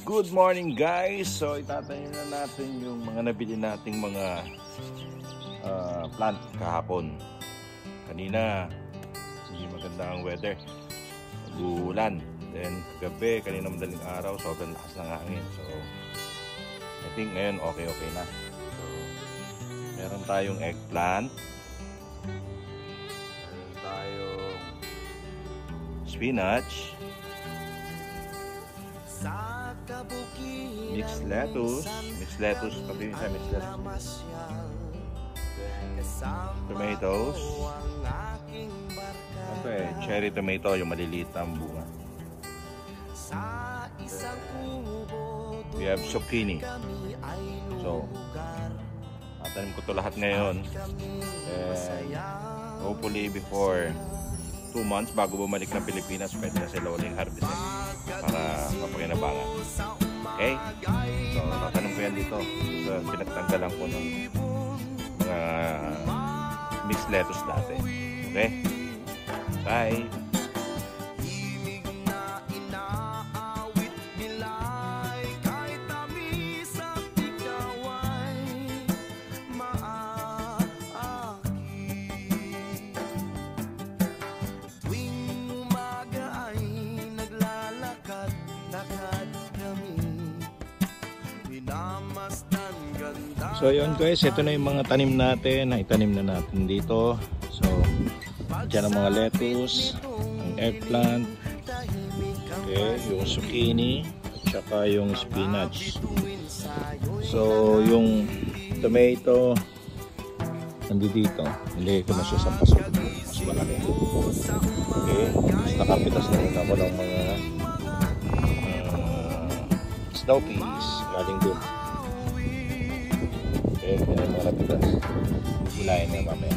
Good morning guys! So itatanim na natin yung mga nabili nating mga plant kahapon. Kanina hindi maganda ang weather, nag-uulan. Then gabi, kanina madaling araw, sobrang lakas ng hangin. So I think ngayon okay na. So meron tayong eggplant, meron tayong spinach, mixed lettuce, pati sa mixed lettuce, tomatoes, cherry tomato, yung maliliit na bunga. We have zucchini. So tatanim ko to lahat ngayon, and hopefully before 2 months bago bumalik ng Pilipinas, pwede na sila uling harvestin para mapakinabangan. Okay? So, tatanong ko yan dito. So, pinagtanggalan ko ng mga mixed lettuce dati. Okay? Bye! So yun guys, ito na yung mga tanim natin na itanim na natin dito. So dyan ang mga lettuce, ang eggplant, okay, yung zucchini at saka yung spinach. So yung tomato nandito, hindi ko na siya sa paso, mas malaki. Okay, mas nakapitas na rin ako ng mga snow peas galing doon. Okay, yan ang mga rapitas. Hilahin na mamaya.